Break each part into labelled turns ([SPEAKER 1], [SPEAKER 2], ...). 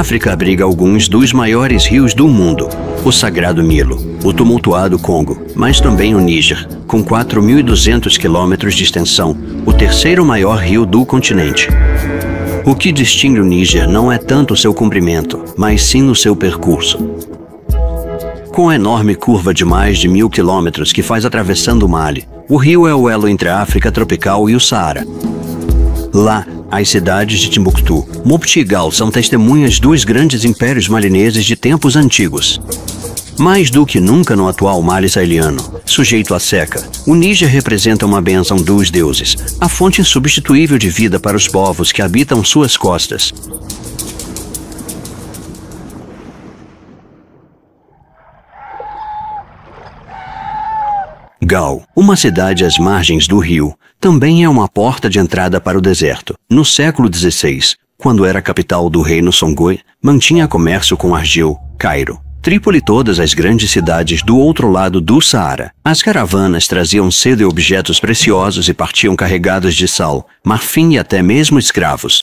[SPEAKER 1] África abriga alguns dos maiores rios do mundo. O Sagrado Nilo, o tumultuado Congo, mas também o Níger, com 4.200 quilômetros de extensão, o terceiro maior rio do continente. O que distingue o Níger não é tanto o seu comprimento, mas sim o seu percurso. Com a enorme curva de mais de 1.000 quilômetros que faz atravessando o Mali, o rio é o elo entre a África tropical e o Saara. Lá, as cidades de Timbuktu, Mopti e Gao são testemunhas dos grandes impérios malineses de tempos antigos. Mais do que nunca no atual Mali saeliano, sujeito à seca, o Níger representa uma bênção dos deuses, a fonte insubstituível de vida para os povos que habitam suas costas. Gao, uma cidade às margens do rio, também é uma porta de entrada para o deserto. No século XVI, quando era capital do reino Songoi, mantinha comércio com Argel, Cairo, Trípoli e todas as grandes cidades do outro lado do Saara. As caravanas traziam cedo e objetos preciosos e partiam carregados de sal, marfim e até mesmo escravos.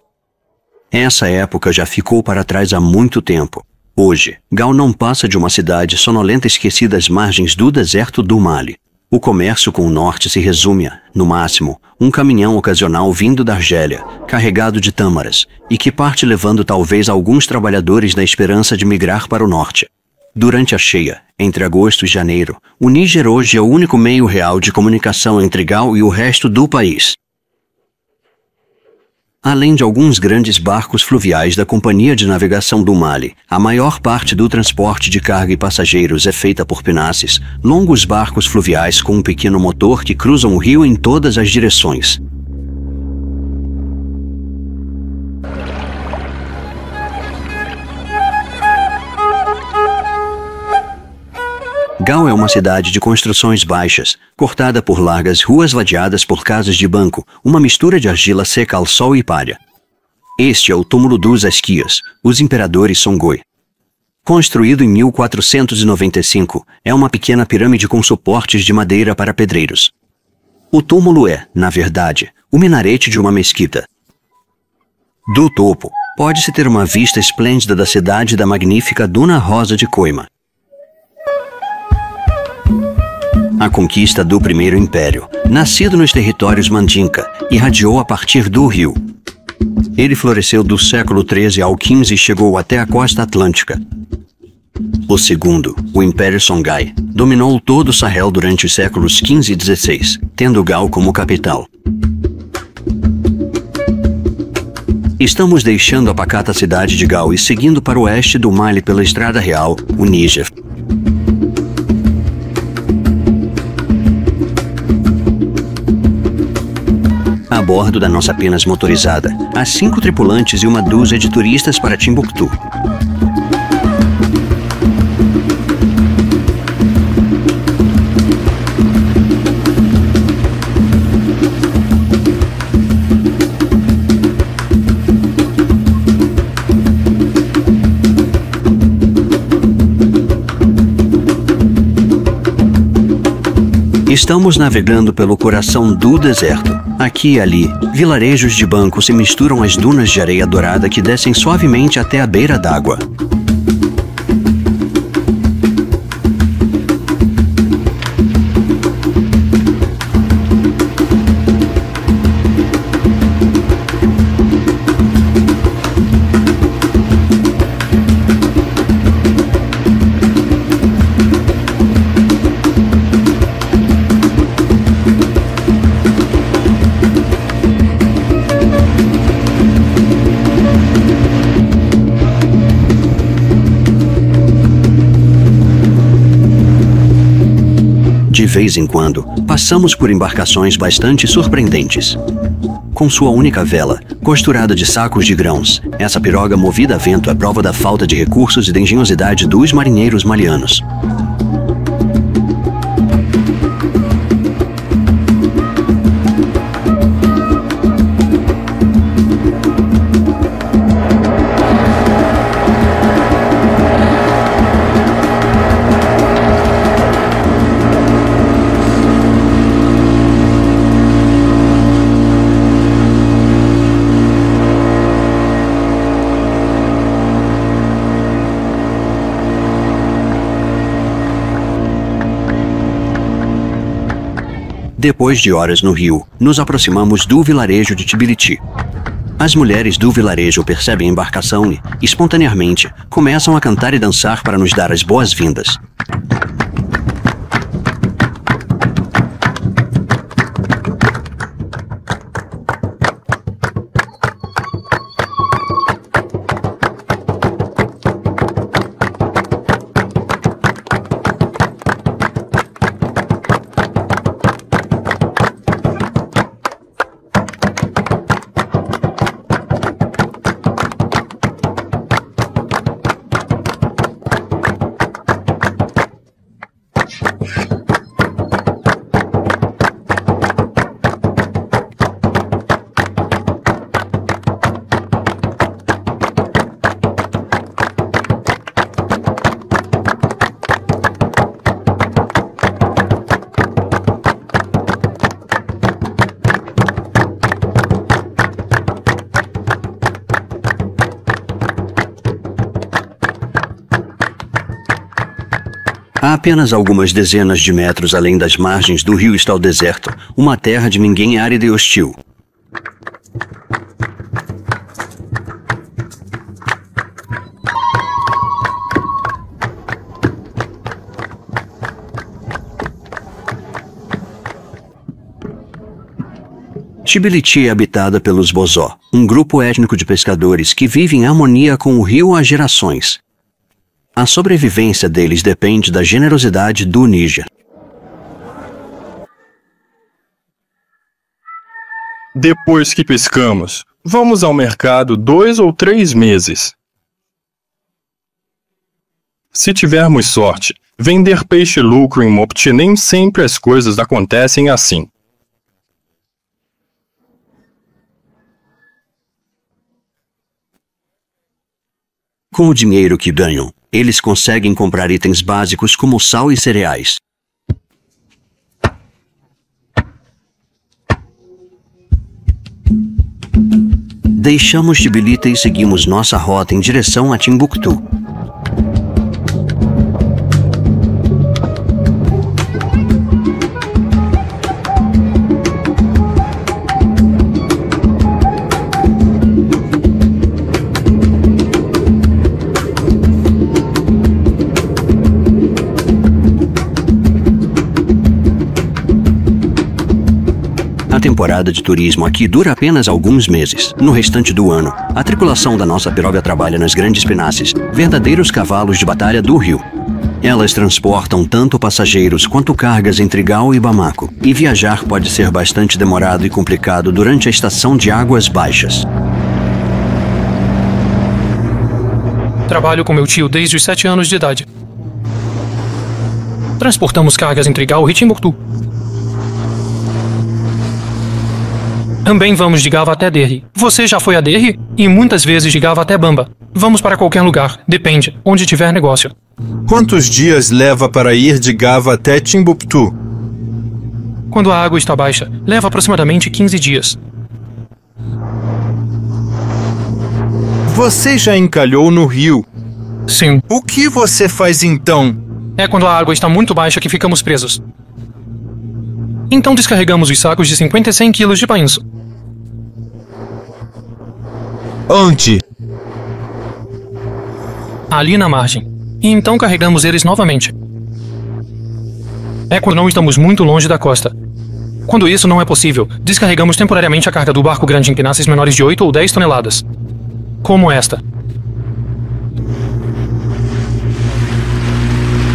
[SPEAKER 1] Essa época já ficou para trás há muito tempo. Hoje, Gao não passa de uma cidade sonolenta esquecida às margens do deserto do Mali. O comércio com o norte se resume a, no máximo, um caminhão ocasional vindo da Argélia, carregado de tâmaras, e que parte levando talvez alguns trabalhadores na esperança de migrar para o norte. Durante a cheia, entre agosto e janeiro, o Níger hoje é o único meio real de comunicação entre Gao e o resto do país. Além de alguns grandes barcos fluviais da Companhia de Navegação do Mali, a maior parte do transporte de carga e passageiros é feita por penaces, longos barcos fluviais com um pequeno motor que cruzam o rio em todas as direções. Gao é uma cidade de construções baixas, cortada por largas ruas ladeadas por casas de banco, uma mistura de argila seca ao sol e palha. Este é o túmulo dos Asquias, os imperadores Songoi. Construído em 1495, é uma pequena pirâmide com suportes de madeira para pedreiros. O túmulo é, na verdade, o minarete de uma mesquita. Do topo, pode-se ter uma vista esplêndida da cidade e da magnífica Duna Rosa de Koima. A conquista do Primeiro Império, nascido nos territórios Mandinka, irradiou a partir do rio. Ele floresceu do século XIII ao XV e chegou até a costa atlântica. O segundo, o Império Songhai, dominou todo o Sahel durante os séculos XV e XVI, tendo Gao como capital. Estamos deixando a pacata cidade de Gao e seguindo para o oeste do Mali pela Estrada Real, o Níger. A bordo da nossa apenas motorizada, há 5 tripulantes e uma dúzia de turistas para Timbuktu. Estamos navegando pelo coração do deserto. Aqui e ali, vilarejos de banco se misturam às dunas de areia dourada que descem suavemente até a beira d'água. De vez em quando, passamos por embarcações bastante surpreendentes. Com sua única vela, costurada de sacos de grãos, essa piroga movida a vento é prova da falta de recursos e da engenhosidade dos marinheiros malianos. Depois de horas no rio, nos aproximamos do vilarejo de Tbilisi. As mulheres do vilarejo percebem a embarcação e, espontaneamente, começam a cantar e dançar para nos dar as boas-vindas. A apenas algumas dezenas de metros além das margens do rio está o deserto, uma terra de ninguém árida e hostil. Tbilisi é habitada pelos Bozó, um grupo étnico de pescadores que vive em harmonia com o rio há gerações. A sobrevivência deles depende da generosidade do Níger.
[SPEAKER 2] Depois que pescamos, vamos ao mercado 2 ou 3 meses. Se tivermos sorte, vender peixe lucro em Mopti nem sempre as coisas acontecem assim.
[SPEAKER 1] Com o dinheiro que ganham, eles conseguem comprar itens básicos como sal e cereais. Deixamos Tbilisi e seguimos nossa rota em direção a Timbuktu. A temporada de turismo aqui dura apenas alguns meses. No restante do ano, a tripulação da nossa piroga trabalha nas grandes penasses, verdadeiros cavalos de batalha do rio. Elas transportam tanto passageiros quanto cargas entre Gao e Bamako, e viajar pode ser bastante demorado e complicado durante a estação de águas baixas.
[SPEAKER 3] Trabalho com meu tio desde os 7 anos de idade. Transportamos cargas entre Gao e Timbuktu. Também vamos de Gava até Derri. Você já foi a Derri? E muitas vezes de Gava até Bamba. Vamos para qualquer lugar, depende, onde tiver negócio.
[SPEAKER 4] Quantos dias leva para ir de Gava até Timbuktu?
[SPEAKER 3] Quando a água está baixa, leva aproximadamente 15 dias.
[SPEAKER 4] Você já encalhou no rio.
[SPEAKER 3] Sim.
[SPEAKER 4] O que você faz então?
[SPEAKER 3] É quando a água está muito baixa que ficamos presos. Então descarregamos os sacos de 50 e 100 quilos de painço.
[SPEAKER 4] Onde?
[SPEAKER 3] Ali na margem. E então carregamos eles novamente. É quando não estamos muito longe da costa. Quando isso não é possível, descarregamos temporariamente a carga do barco grande em penasses menores de 8 ou 10 toneladas. Como esta.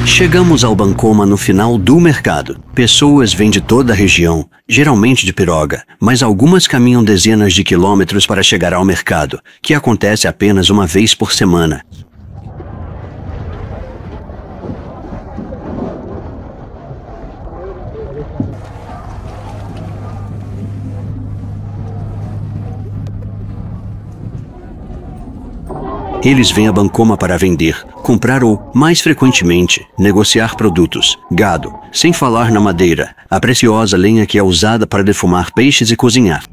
[SPEAKER 1] Chegamos ao Bancoma no final do mercado. Pessoas vêm de toda a região, geralmente de piroga, mas algumas caminham dezenas de quilômetros para chegar ao mercado, que acontece apenas uma vez por semana. Eles vêm a Bancoma para vender, comprar ou, mais frequentemente, negociar produtos, gado, sem falar na madeira, a preciosa lenha que é usada para defumar peixes e cozinhar.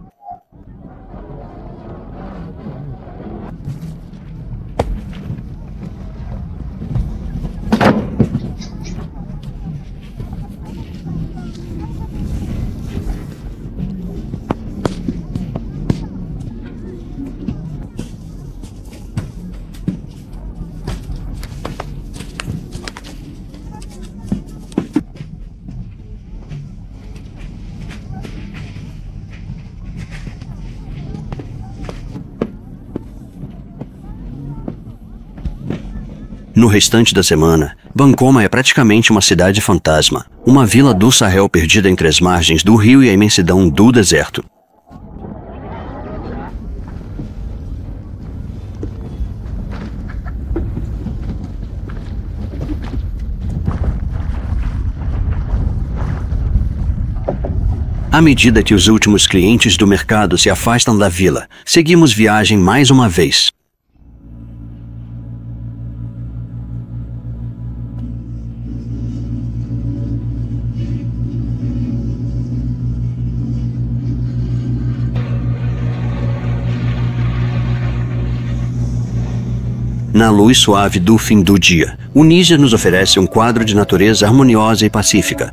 [SPEAKER 1] No restante da semana, Bancoma é praticamente uma cidade fantasma, uma vila do Sahel perdida entre as margens do rio e a imensidão do deserto. À medida que os últimos clientes do mercado se afastam da vila, seguimos viagem mais uma vez. Na luz suave do fim do dia, o Níger nos oferece um quadro de natureza harmoniosa e pacífica.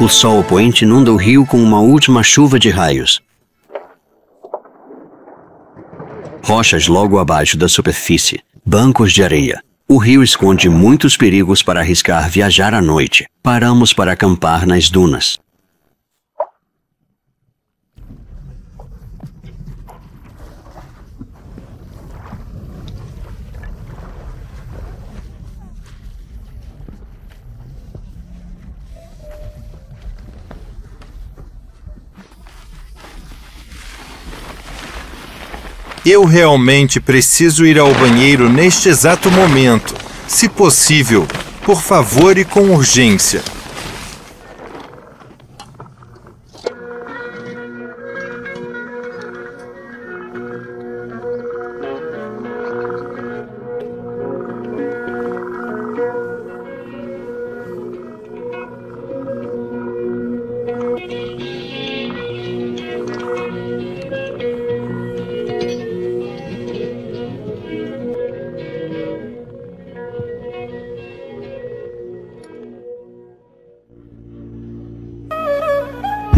[SPEAKER 1] O sol poente inunda o rio com uma última chuva de raios. Rochas logo abaixo da superfície, bancos de areia. O rio esconde muitos perigos para arriscar viajar à noite. Paramos para acampar nas dunas.
[SPEAKER 4] Eu realmente preciso ir ao banheiro neste exato momento. Se possível, por favor e com urgência.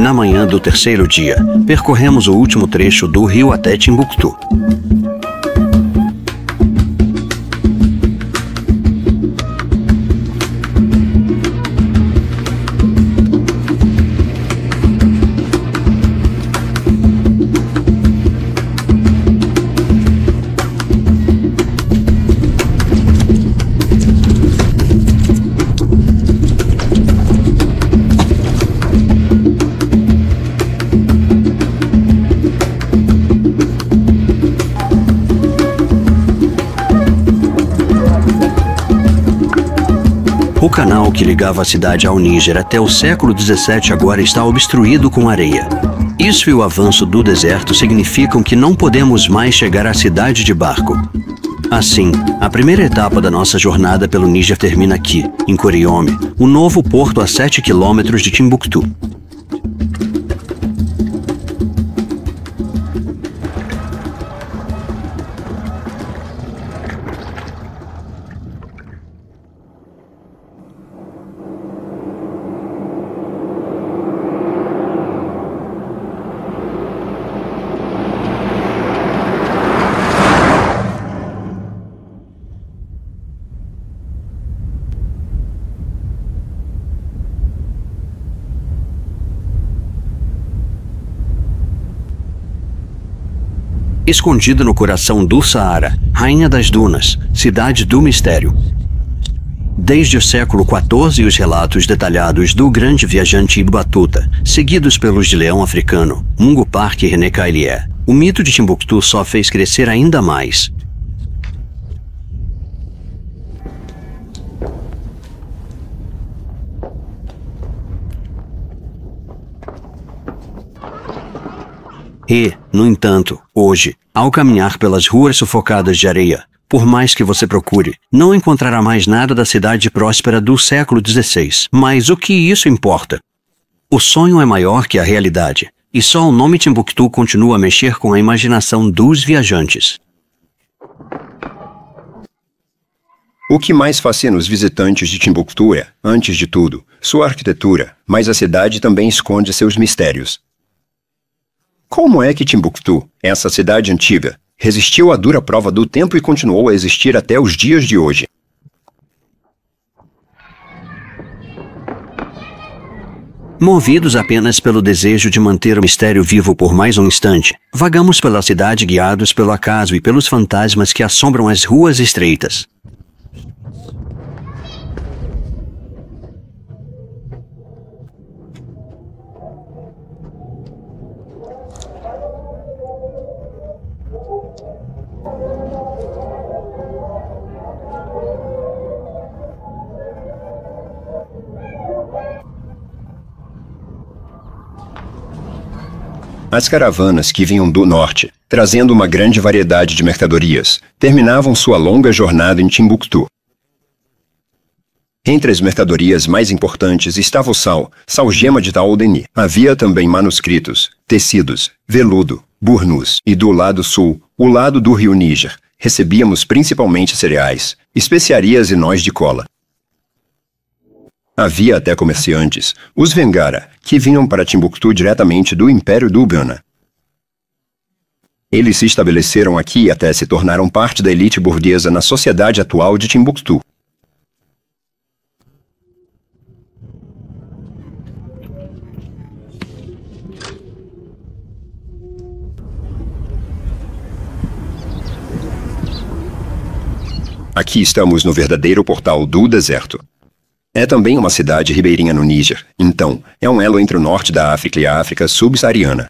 [SPEAKER 1] Na manhã do terceiro dia, percorremos o último trecho do rio até Timbuktu. O canal que ligava a cidade ao Níger até o século XVII agora está obstruído com areia. Isso e o avanço do deserto significam que não podemos mais chegar à cidade de barco. Assim, a primeira etapa da nossa jornada pelo Níger termina aqui, em Koriome, o novo porto a 7 quilômetros de Timbuktu. Escondida no coração do Saara, rainha das dunas, cidade do mistério. Desde o século XIV, os relatos detalhados do grande viajante Ibn Batuta, seguidos pelos de Leão Africano, Mungo Park e René Caillier, o mito de Timbuktu só fez crescer ainda mais. E, no entanto, hoje, ao caminhar pelas ruas sufocadas de areia, por mais que você procure, não encontrará mais nada da cidade próspera do século XVI. Mas o que isso importa? O sonho é maior que a realidade, e só o nome Timbuktu continua a mexer com a imaginação dos viajantes.
[SPEAKER 5] O que mais fascina os visitantes de Timbuktu é, antes de tudo, sua arquitetura, mas a cidade também esconde seus mistérios. Como é que Timbuktu, essa cidade antiga, resistiu à dura prova do tempo e continuou a existir até os dias de hoje?
[SPEAKER 1] Movidos apenas pelo desejo de manter o mistério vivo por mais um instante, vagamos pela cidade guiados pelo acaso e pelos fantasmas que assombram as ruas estreitas.
[SPEAKER 5] As caravanas que vinham do norte, trazendo uma grande variedade de mercadorias, terminavam sua longa jornada em Timbuktu. Entre as mercadorias mais importantes estava o sal-gema de Taoudeni. Havia também manuscritos, tecidos, veludo, burnus, e do lado sul, o lado do rio Níger, recebíamos principalmente cereais, especiarias e nós de cola. Havia até comerciantes, os Vengara, que vinham para Timbuktu diretamente do Império do Benin. Eles se estabeleceram aqui até se tornaram parte da elite burguesa na sociedade atual de Timbuktu. Aqui estamos no verdadeiro portal do deserto. É também uma cidade ribeirinha no Níger, então é um elo entre o norte da África e a África subsaariana.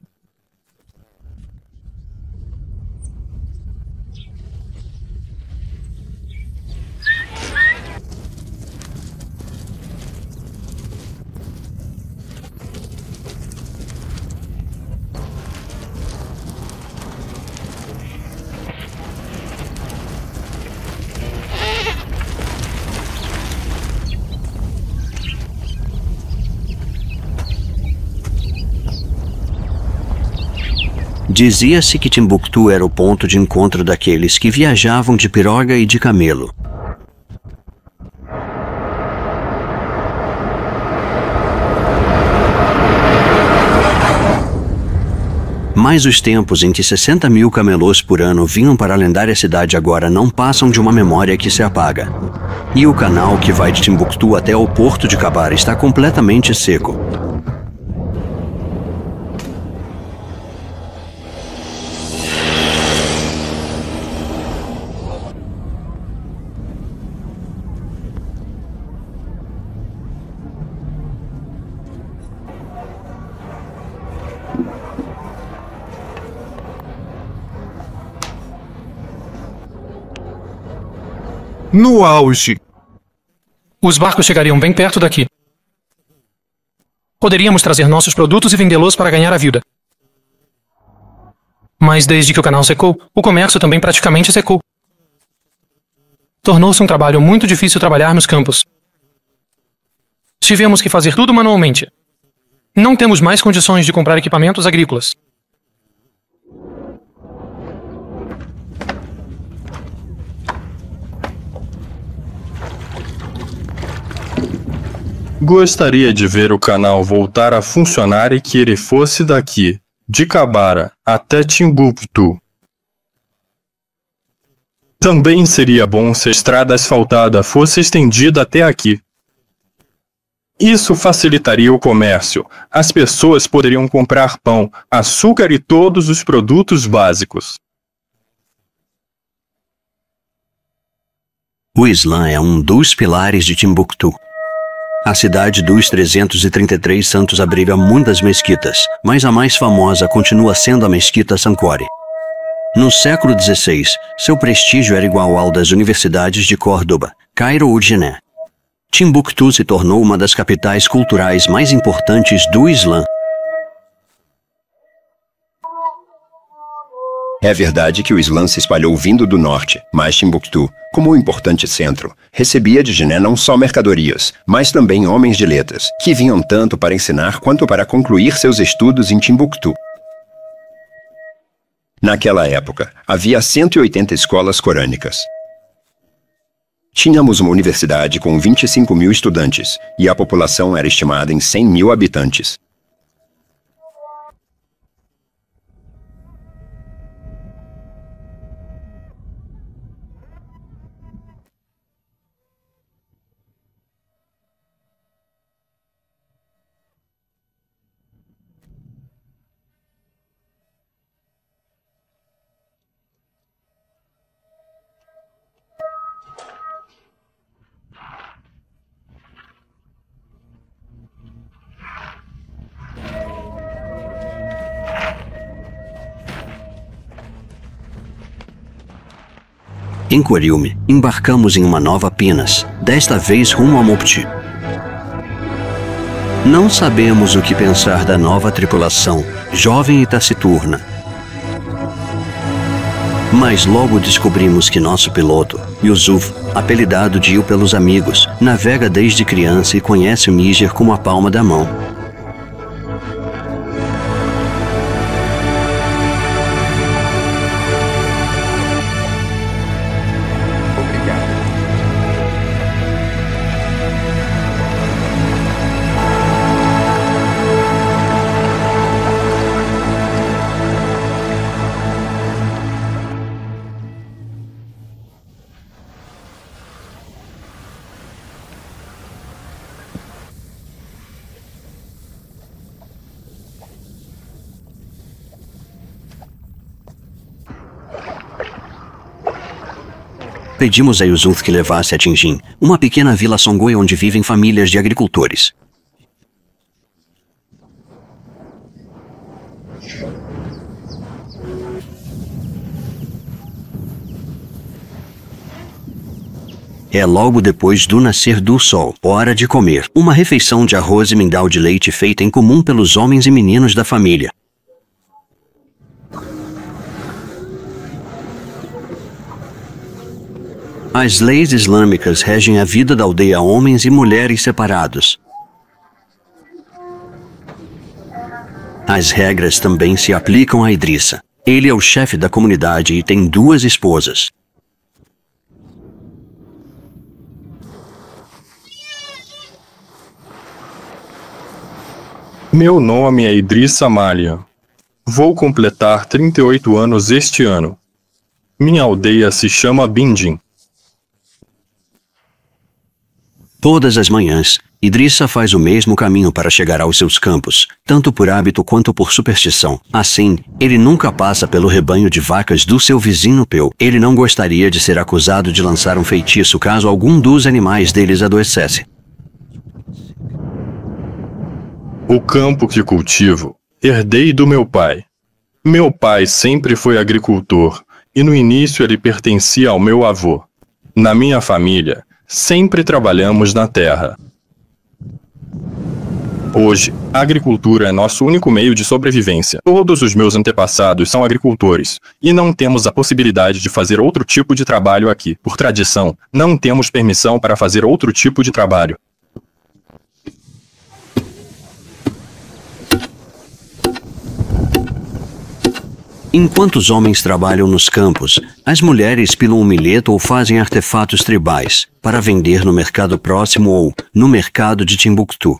[SPEAKER 1] Dizia-se que Timbuktu era o ponto de encontro daqueles que viajavam de piroga e de camelo. Mas os tempos em que 60 mil camelôs por ano vinham para a lendária cidade agora não passam de uma memória que se apaga. E o canal que vai de Timbuktu até o porto de Kabara está completamente seco.
[SPEAKER 4] No auge.
[SPEAKER 3] Os barcos chegariam bem perto daqui. Poderíamos trazer nossos produtos e vendê-los para ganhar a vida. Mas desde que o canal secou, o comércio também praticamente secou. Tornou-se um trabalho muito difícil trabalhar nos campos. Tivemos que fazer tudo manualmente. Não temos mais condições de comprar equipamentos agrícolas.
[SPEAKER 2] Gostaria de ver o canal voltar a funcionar e que ele fosse daqui, de Kabara até Timbuktu. Também seria bom se a estrada asfaltada fosse estendida até aqui. Isso facilitaria o comércio. As pessoas poderiam comprar pão, açúcar e todos os produtos básicos.
[SPEAKER 1] O Islã é um dos pilares de Timbuktu. A cidade dos 333 santos abriga muitas mesquitas, mas a mais famosa continua sendo a Mesquita Sankore. No século XVI, seu prestígio era igual ao das universidades de Córdoba, Cairo ou Guiné. Timbuktu se tornou uma das capitais culturais mais importantes do Islã.
[SPEAKER 5] É verdade que o Islã se espalhou vindo do norte, mas Timbuktu, como um importante centro, recebia de Guiné não só mercadorias, mas também homens de letras, que vinham tanto para ensinar quanto para concluir seus estudos em Timbuktu. Naquela época, havia 180 escolas corânicas. Tínhamos uma universidade com 25.000 estudantes, e a população era estimada em 100.000 habitantes.
[SPEAKER 1] Em Coriume, embarcamos em uma nova Pinas, desta vez rumo a Mopti. Não sabemos o que pensar da nova tripulação, jovem e taciturna. Mas logo descobrimos que nosso piloto, Yusuf, apelidado Dio pelos amigos, navega desde criança e conhece o Níger como a palma da mão. Pedimos a Yusuf que levasse a Tingin, uma pequena vila Songoi onde vivem famílias de agricultores. É logo depois do nascer do sol, hora de comer. Uma refeição de arroz e mingau de leite feita em comum pelos homens e meninos da família. As leis islâmicas regem a vida da aldeia, homens e mulheres separados. As regras também se aplicam a Idrissa. Ele é o chefe da comunidade e tem 2 esposas.
[SPEAKER 2] Meu nome é Idrissa Malha. Vou completar 38 anos este ano. Minha aldeia se chama Bindin.
[SPEAKER 1] Todas as manhãs, Idrissa faz o mesmo caminho para chegar aos seus campos, tanto por hábito quanto por superstição. Assim, ele nunca passa pelo rebanho de vacas do seu vizinho Peu. Ele não gostaria de ser acusado de lançar um feitiço caso algum dos animais deles adoecesse.
[SPEAKER 2] O campo que cultivo, herdei do meu pai. Meu pai sempre foi agricultor, e no início ele pertencia ao meu avô. Na minha família, sempre trabalhamos na terra. Hoje, a agricultura é nosso único meio de sobrevivência. Todos os meus antepassados são agricultores, e não temos a possibilidade de fazer outro tipo de trabalho aqui. Por tradição, não temos permissão para fazer outro tipo de trabalho.
[SPEAKER 1] Enquanto os homens trabalham nos campos, as mulheres pilam o milheto ou fazem artefatos tribais para vender no mercado próximo ou no mercado de Timbuktu.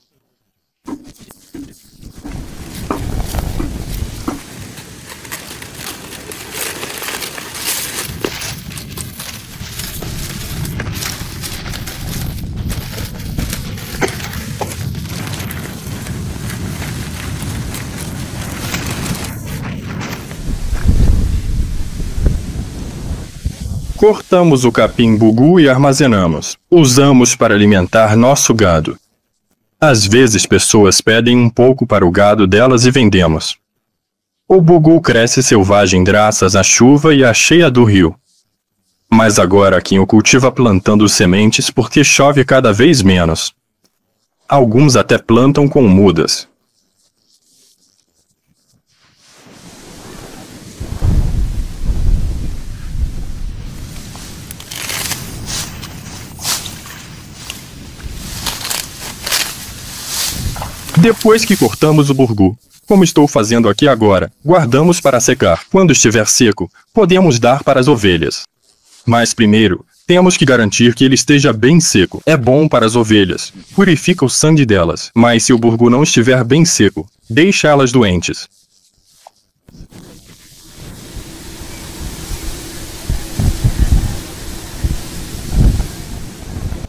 [SPEAKER 2] Cortamos o capim-bugu e armazenamos. Usamos para alimentar nosso gado. Às vezes pessoas pedem um pouco para o gado delas e vendemos. O bugu cresce selvagem graças à chuva e à cheia do rio. Mas agora quem o cultiva plantando sementes porque chove cada vez menos. Alguns até plantam com mudas. Depois que cortamos o burgu, como estou fazendo aqui agora, guardamos para secar. Quando estiver seco, podemos dar para as ovelhas. Mas primeiro, temos que garantir que ele esteja bem seco. É bom para as ovelhas, purifica o sangue delas. Mas se o burgu não estiver bem seco, deixa elas doentes.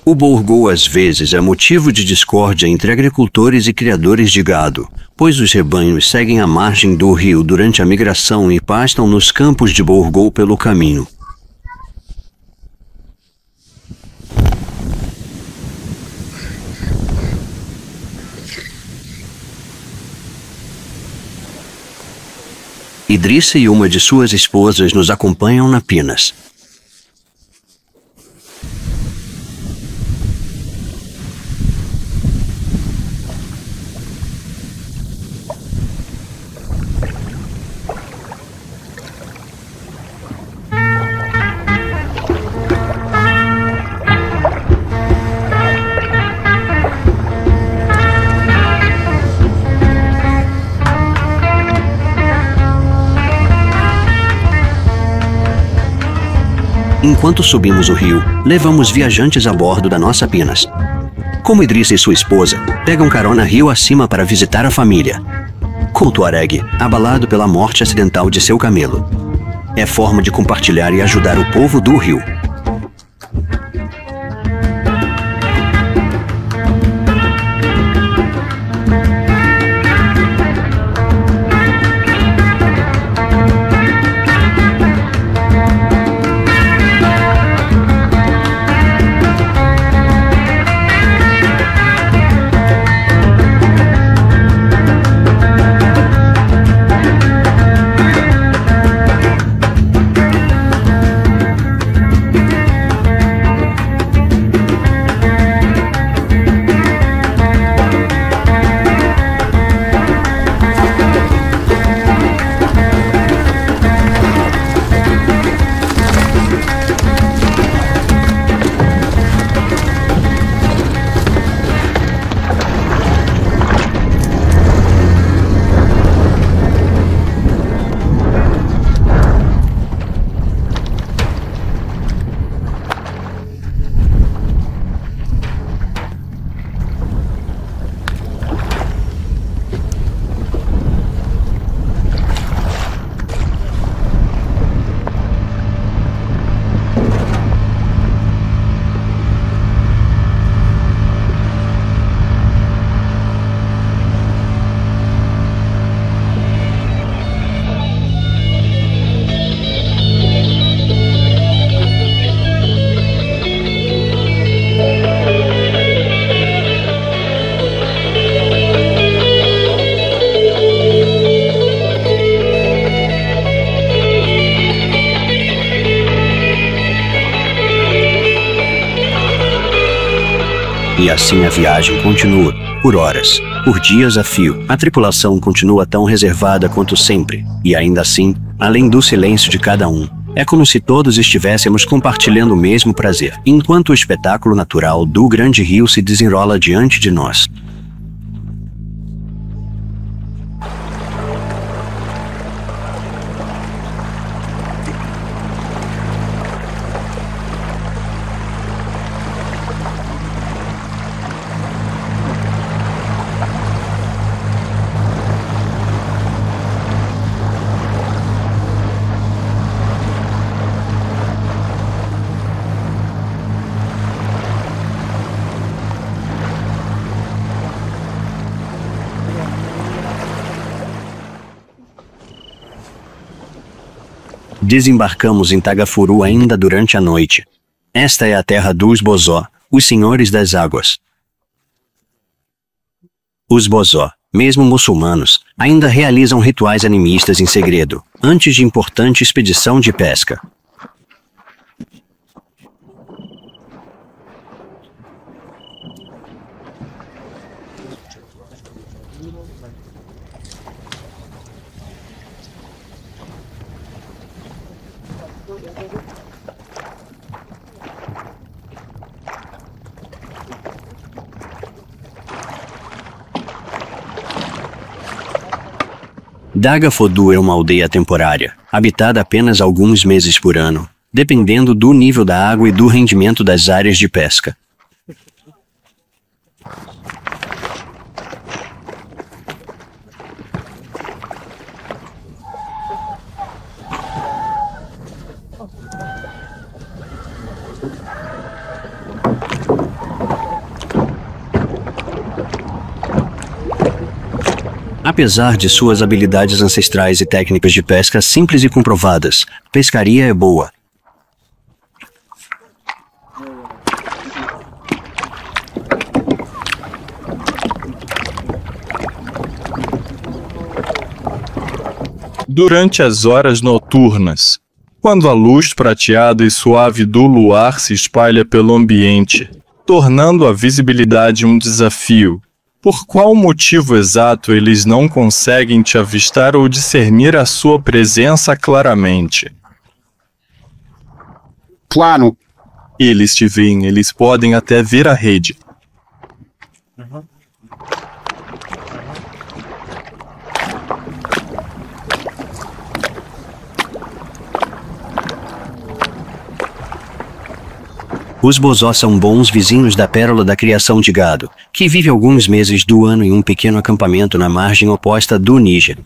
[SPEAKER 1] O burgu às vezes é motivo de discórdia entre agricultores e criadores de gado, pois os rebanhos seguem a margem do rio durante a migração e pastam nos campos de burgu pelo caminho. Idrissa e uma de suas esposas nos acompanham na Pinas. Enquanto subimos o rio, levamos viajantes a bordo da nossa Pinas. Como Idrissa e sua esposa pegam carona rio acima para visitar a família. Como Tuareg, abalado pela morte acidental de seu camelo. É forma de compartilhar e ajudar o povo do rio. E assim a viagem continua, por horas, por dias a fio. A tripulação continua tão reservada quanto sempre, e ainda assim, além do silêncio de cada um, é como se todos estivéssemos compartilhando o mesmo prazer, enquanto o espetáculo natural do grande rio se desenrola diante de nós. Desembarcamos em Tagafuru ainda durante a noite. Esta é a terra dos Bozó, os senhores das águas. Os Bozó, mesmo muçulmanos, ainda realizam rituais animistas em segredo, antes de importante expedição de pesca. Dagafodu é uma aldeia temporária, habitada apenas alguns meses por ano, dependendo do nível da água e do rendimento das áreas de pesca. Apesar de suas habilidades ancestrais e técnicas de pesca simples e comprovadas, pescaria é boa.
[SPEAKER 2] Durante as horas noturnas, quando a luz prateada e suave do luar se espalha pelo ambiente, tornando a visibilidade um desafio, por qual motivo exato eles não conseguem te avistar ou discernir a sua presença claramente?
[SPEAKER 6] Claro.
[SPEAKER 2] Eles te veem, eles podem até ver a rede.
[SPEAKER 1] Os Bozó são bons vizinhos da pérola da criação de gado, que vive alguns meses do ano em um pequeno acampamento na margem oposta do Níger.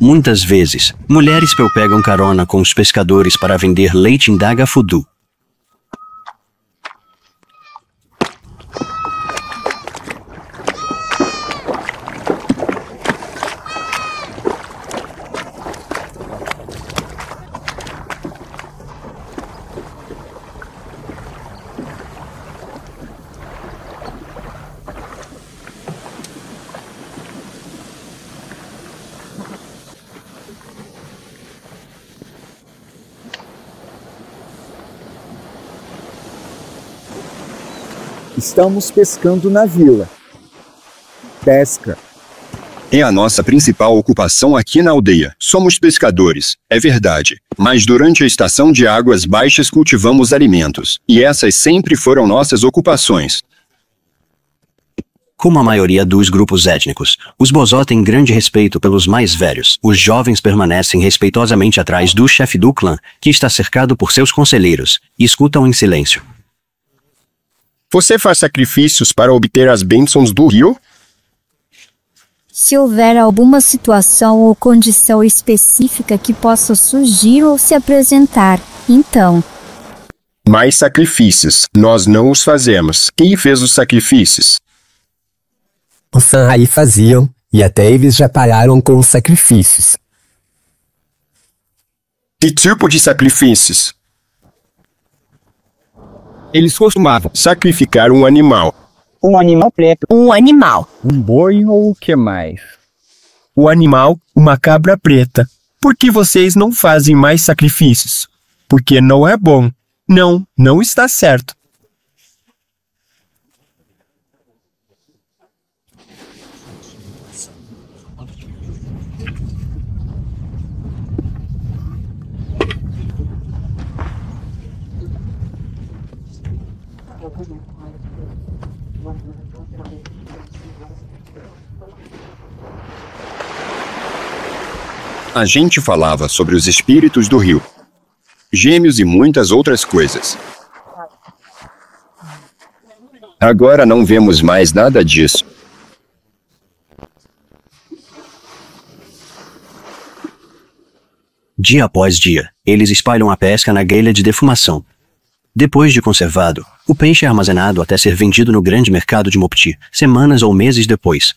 [SPEAKER 1] Muitas vezes, mulheres pegam carona com os pescadores para vender leite em Dagafodu.
[SPEAKER 6] Estamos pescando na vila. Pesca.
[SPEAKER 5] É a nossa principal ocupação aqui na aldeia. Somos pescadores, é verdade. Mas durante a estação de águas baixas cultivamos alimentos. E essas sempre foram nossas ocupações.
[SPEAKER 1] Como a maioria dos grupos étnicos, os Bozó têm grande respeito pelos mais velhos. Os jovens permanecem respeitosamente atrás do chefe do clã, que está cercado por seus conselheiros, e escutam em silêncio.
[SPEAKER 6] Você faz sacrifícios para obter as bênçãos do rio?
[SPEAKER 7] Se houver alguma situação ou condição específica que possa surgir ou se apresentar, então.
[SPEAKER 6] Mais sacrifícios. Nós não os fazemos. Quem fez os sacrifícios?
[SPEAKER 8] Os Sanhaí faziam, e até eles já pararam com os sacrifícios.
[SPEAKER 6] Que tipo de sacrifícios?
[SPEAKER 8] Eles costumavam
[SPEAKER 6] Sacrificar um animal.
[SPEAKER 9] Um animal preto.
[SPEAKER 7] Um animal.
[SPEAKER 9] Um boi ou o que mais?
[SPEAKER 6] O animal, uma cabra preta. Por que vocês não fazem mais sacrifícios? Porque não é bom. Não, não está certo.
[SPEAKER 5] A gente falava sobre os espíritos do rio, gêmeos e muitas outras coisas. Agora não vemos mais nada disso.
[SPEAKER 1] Dia após dia, eles espalham a pesca na grelha de defumação. Depois de conservado, o peixe é armazenado até ser vendido no grande mercado de Mopti, semanas ou meses depois.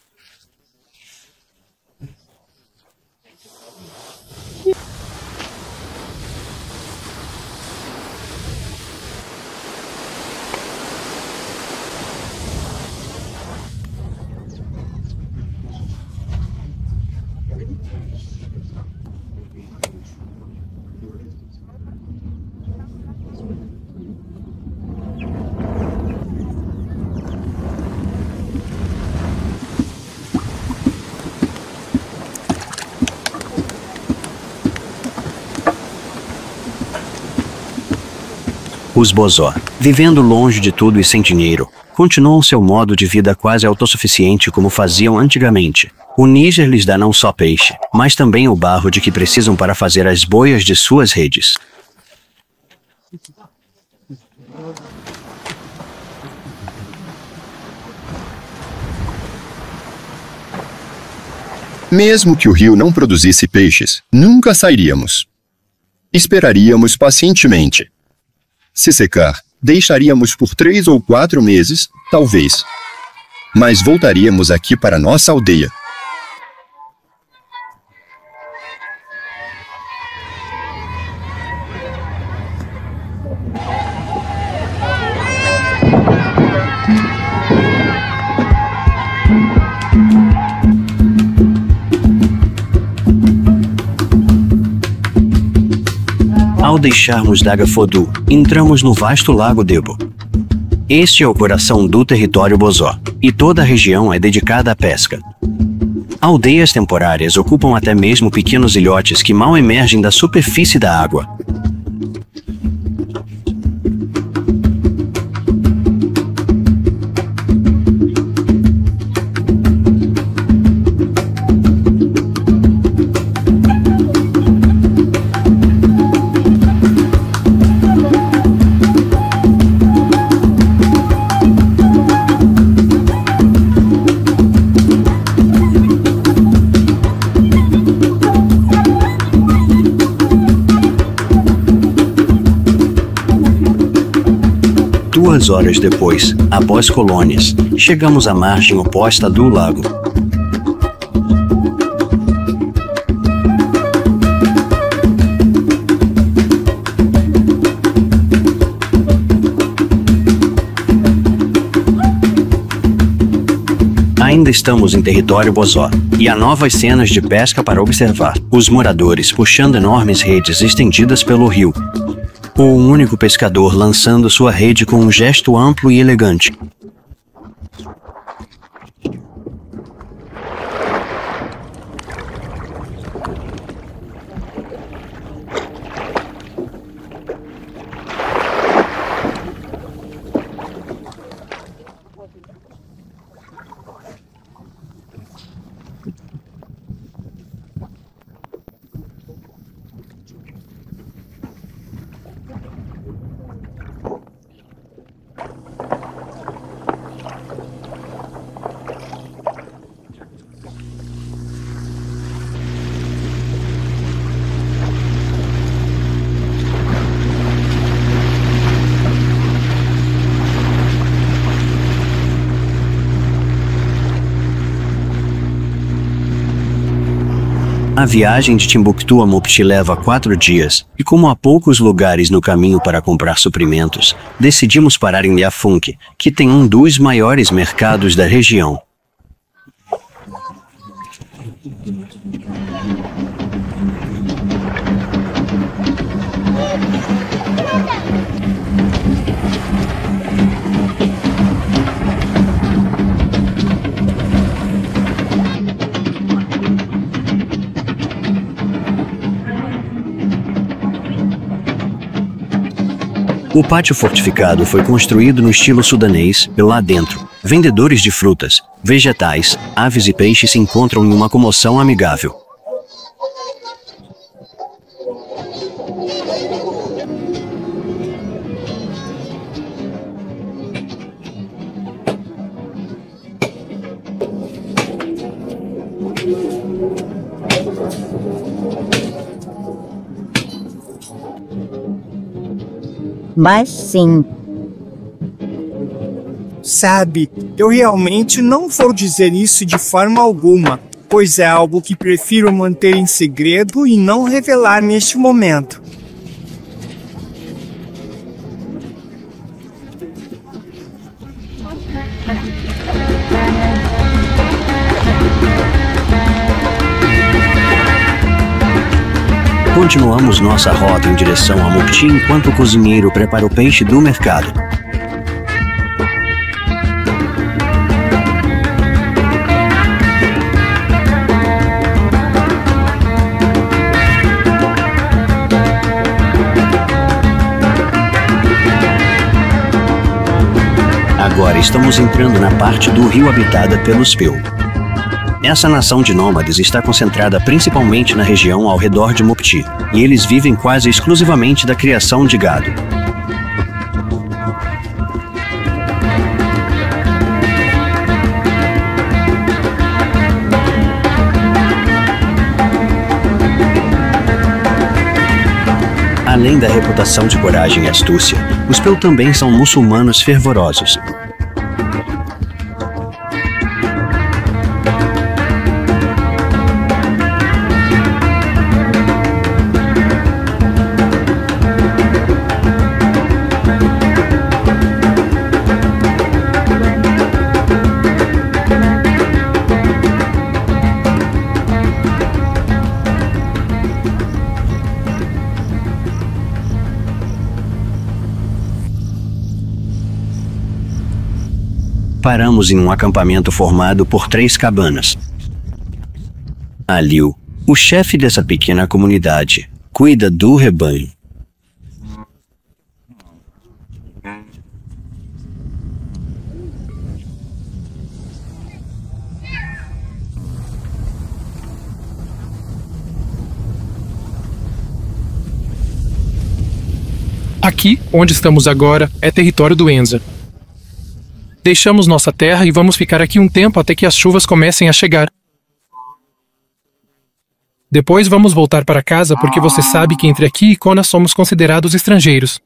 [SPEAKER 1] Os Bozó, vivendo longe de tudo e sem dinheiro, continuam seu modo de vida quase autossuficiente como faziam antigamente. O Níger lhes dá não só peixe, mas também o barro de que precisam para fazer as boias de suas redes.
[SPEAKER 5] Mesmo que o rio não produzisse peixes, nunca sairíamos. Esperaríamos pacientemente. Se secar, deixaríamos por 3 ou 4 meses, talvez. Mas voltaríamos aqui para nossa aldeia.
[SPEAKER 1] Ao deixarmos Dagafodú, entramos no vasto lago Debo. Este é o coração do território Bozó, e toda a região é dedicada à pesca. Aldeias temporárias ocupam até mesmo pequenos ilhotes que mal emergem da superfície da água. Duas horas depois, após colônias, chegamos à margem oposta do lago. Ainda estamos em território Bozó, e há novas cenas de pesca para observar. Os moradores puxando enormes redes estendidas pelo rio. O único pescador lançando sua rede com um gesto amplo e elegante. A viagem de Timbuktu a Mopti leva 4 dias, e como há poucos lugares no caminho para comprar suprimentos, decidimos parar em Liafunke, que tem um dos maiores mercados da região. O pátio fortificado foi construído no estilo sudanês, e lá dentro, vendedores de frutas, vegetais, aves e peixes se encontram em uma comoção amigável.
[SPEAKER 10] mas sim.
[SPEAKER 6] Sabe, eu realmente não vou dizer isso de forma alguma, pois é algo que prefiro manter em segredo e não revelar neste momento.
[SPEAKER 1] Continuamos nossa rota em direção a Mopti enquanto o cozinheiro prepara o peixe do mercado. Agora estamos entrando na parte do rio habitada pelos Peu. Essa nação de nômades está concentrada principalmente na região ao redor de Mopti, e eles vivem quase exclusivamente da criação de gado. Além da reputação de coragem e astúcia, os Peu também são muçulmanos fervorosos. Paramos em um acampamento formado por 3 cabanas. Aliu, o chefe dessa pequena comunidade, cuida do rebanho.
[SPEAKER 3] Aqui, onde estamos agora, é território do Enza. Deixamos nossa terra e vamos ficar aqui um tempo até que as chuvas comecem a chegar. Depois vamos voltar para casa porque você sabe que entre aqui e Kona somos considerados estrangeiros.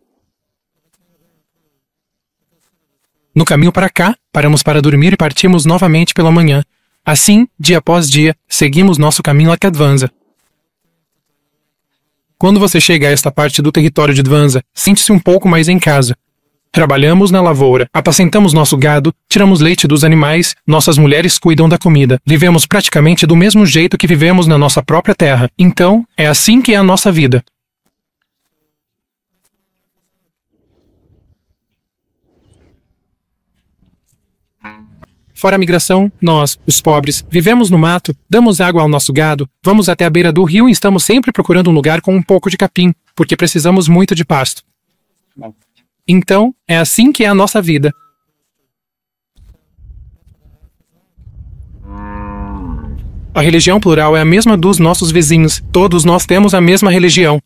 [SPEAKER 3] No caminho para cá, paramos para dormir e partimos novamente pela manhã. Assim, dia após dia, seguimos nosso caminho até Dvanza. Quando você chega a esta parte do território de Dvanza, sente-se um pouco mais em casa. Trabalhamos na lavoura, apacentamos nosso gado, tiramos leite dos animais, nossas mulheres cuidam da comida. Vivemos praticamente do mesmo jeito que vivemos na nossa própria terra. Então, é assim que é a nossa vida. Fora a migração, nós, os pobres, vivemos no mato, damos água ao nosso gado, vamos até a beira do rio e estamos sempre procurando um lugar com um pouco de capim, porque precisamos muito de pasto. Então, é assim que é a nossa vida. A religião plural é a mesma dos nossos vizinhos. Todos nós temos a mesma religião.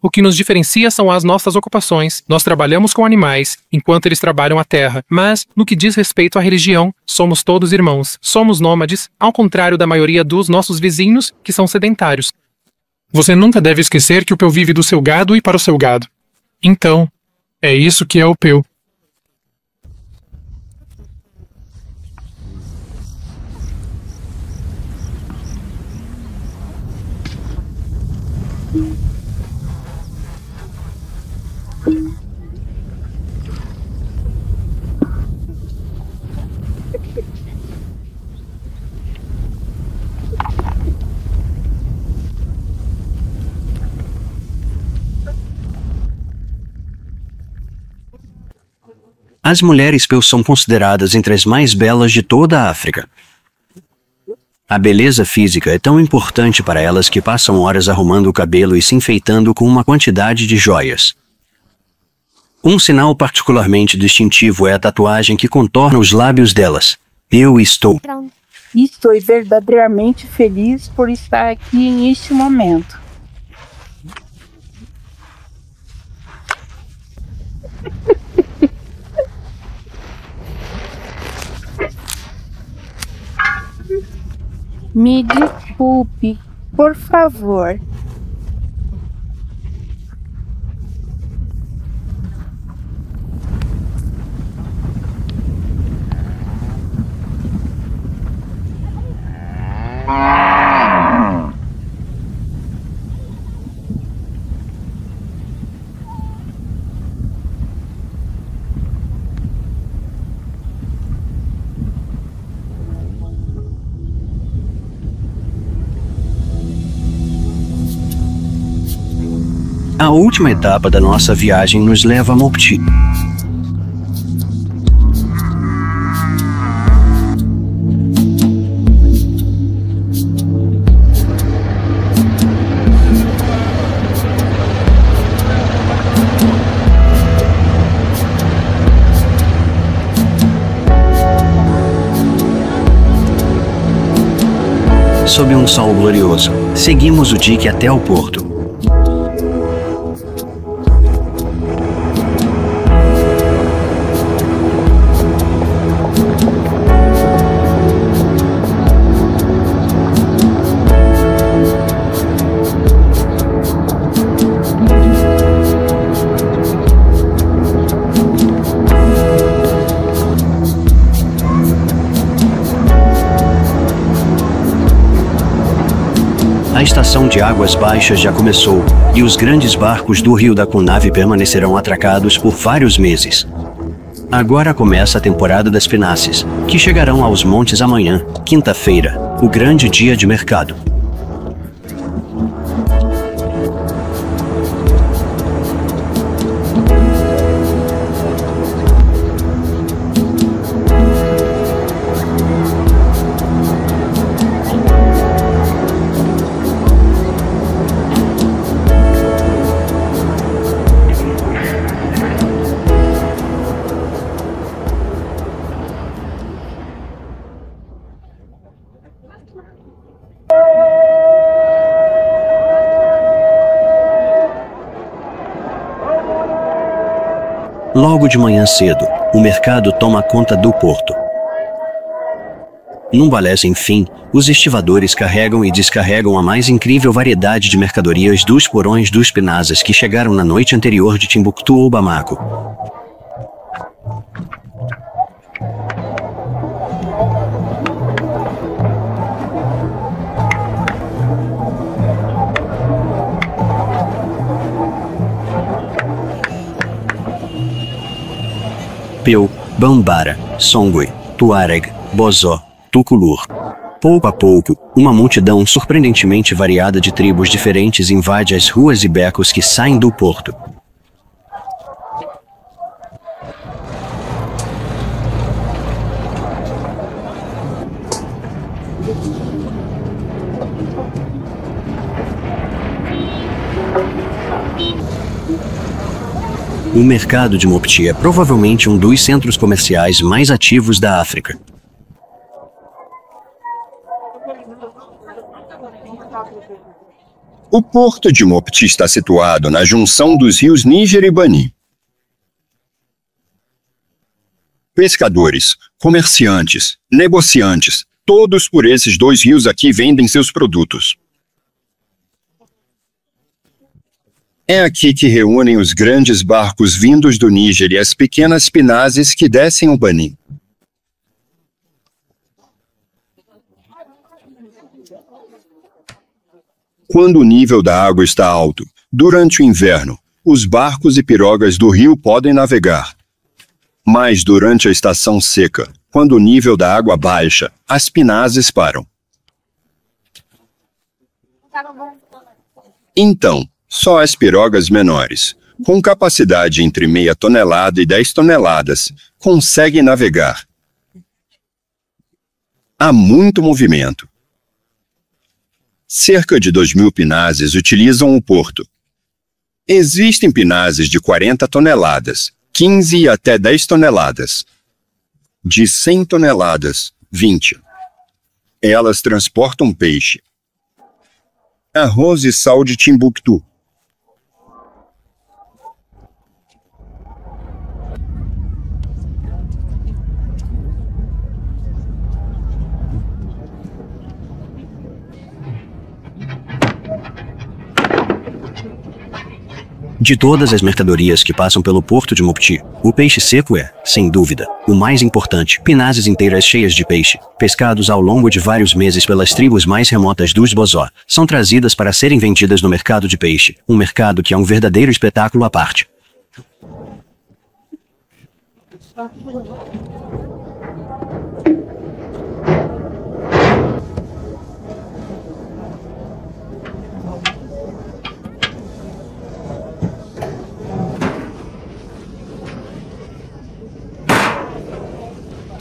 [SPEAKER 3] O que nos diferencia são as nossas ocupações. Nós trabalhamos com animais, enquanto eles trabalham a terra. Mas, no que diz respeito à religião, somos todos irmãos. Somos nômades, ao contrário da maioria dos nossos vizinhos, que são sedentários. Você nunca deve esquecer que o Peu vive do seu gado e para o seu gado. Então, é isso que é o Peu.
[SPEAKER 1] As mulheres Peu são consideradas entre as mais belas de toda a África. A beleza física é tão importante para elas que passam horas arrumando o cabelo e se enfeitando com uma quantidade de joias. Um sinal particularmente distintivo é a tatuagem que contorna os lábios delas. Eu estou
[SPEAKER 11] verdadeiramente feliz por estar aqui neste momento. Me desculpe, por favor.
[SPEAKER 1] última etapa da nossa viagem nos leva a Mopti. Sob um sol glorioso, seguimos o dique até o porto. A estação de águas baixas já começou, e os grandes barcos do Rio da Kunave permanecerão atracados por vários meses. Agora começa a temporada das pinasses, que chegarão aos montes amanhã, quinta-feira, o grande dia de mercado. Logo de manhã cedo, o mercado toma conta do porto. Num balé sem fim, os estivadores carregam e descarregam a mais incrível variedade de mercadorias dos porões dos Pinasas que chegaram na noite anterior de Timbuktu ou Bamako. Peu, Bambara, Songwe, Tuareg, Bozó, Tukulur. Pouco a pouco, uma multidão surpreendentemente variada de tribos diferentes invade as ruas e becos que saem do porto. O mercado de Mopti é provavelmente um dos centros comerciais mais ativos da África.
[SPEAKER 5] O porto de Mopti está situado na junção dos rios Níger e Bani. Pescadores, comerciantes, negociantes, todos por esses dois rios aqui vendem seus produtos. É aqui que reúnem os grandes barcos vindos do Níger e as pequenas pinazes que descem o Bani. Quando o nível da água está alto, durante o inverno, os barcos e pirogas do rio podem navegar. Mas durante a estação seca, quando o nível da água baixa, as pinazes param. Então, só as pirogas menores, com capacidade entre meia tonelada e 10 toneladas, conseguem navegar. Há muito movimento. Cerca de 2.000 pinazes utilizam o porto. Existem pinazes de 40 toneladas, 15 e até 10 toneladas. De 100 toneladas, 20. Elas transportam peixe, arroz e sal de Timbuktu.
[SPEAKER 1] De todas as mercadorias que passam pelo porto de Mopti, o peixe seco é, sem dúvida, o mais importante. Pinazes inteiras cheias de peixe, pescados ao longo de vários meses pelas tribos mais remotas dos Bozó, são trazidas para serem vendidas no mercado de peixe, um mercado que é um verdadeiro espetáculo à parte.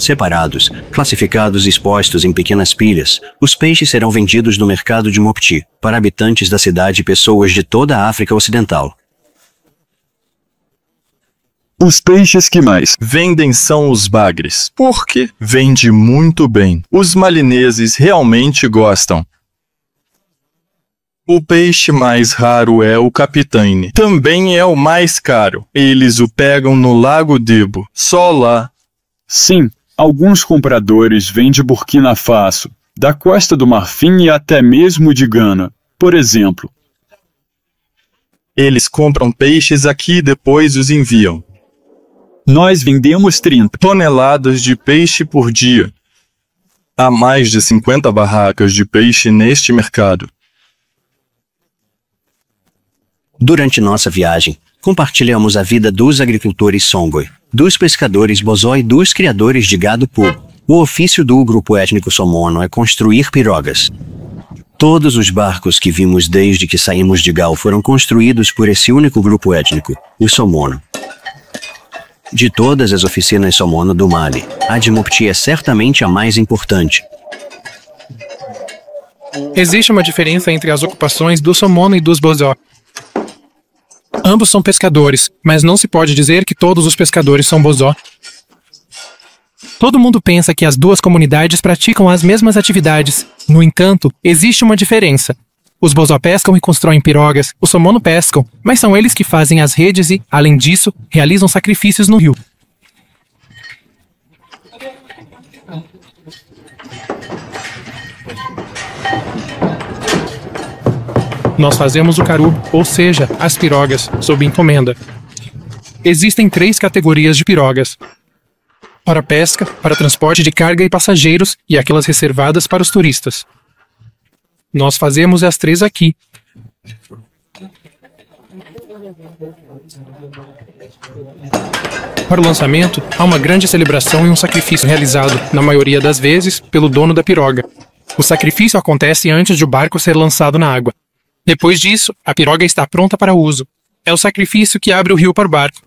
[SPEAKER 1] Separados, classificados e expostos em pequenas pilhas, os peixes serão vendidos no mercado de Mopti, para habitantes da cidade e pessoas de toda a África Ocidental.
[SPEAKER 2] Os peixes que mais vendem são os bagres, porque vende muito bem. Os malineses realmente gostam. O peixe mais raro é o capitaine. Também é o mais caro. Eles o pegam no Lago Debo, só lá.
[SPEAKER 10] Sim, alguns compradores vêm de Burkina Faso, da Costa do Marfim e até mesmo de Gana, por exemplo.
[SPEAKER 2] Eles compram peixes aqui e depois os enviam.
[SPEAKER 10] Nós vendemos 30
[SPEAKER 2] toneladas de peixe por dia. Há mais de 50 barracas de peixe neste mercado.
[SPEAKER 1] Durante nossa viagem, compartilhamos a vida dos agricultores Songoi, dos pescadores Bozó e dos criadores de gado Pugo. O ofício do grupo étnico Somono é construir pirogas. Todos os barcos que vimos desde que saímos de Gao foram construídos por esse único grupo étnico, o Somono. De todas as oficinas Somono do Mali, a de Mopti é certamente a mais importante.
[SPEAKER 3] Existe uma diferença entre as ocupações do Somono e dos Bozó. Ambos são pescadores, mas não se pode dizer que todos os pescadores são Bozó. Todo mundo pensa que as duas comunidades praticam as mesmas atividades. No entanto, existe uma diferença. Os Bozó pescam e constroem pirogas, os Somono pescam, mas são eles que fazem as redes e, além disso, realizam sacrifícios no rio. Nós fazemos o carubo, ou seja, as pirogas, sob encomenda. Existem 3 categorias de pirogas: para pesca, para transporte de carga e passageiros e aquelas reservadas para os turistas. Nós fazemos as 3 aqui. Para o lançamento, há uma grande celebração e um sacrifício realizado, na maioria das vezes, pelo dono da piroga. O sacrifício acontece antes de o barco ser lançado na água. Depois disso, a piroga está pronta para uso. É o sacrifício que abre o rio para o barco.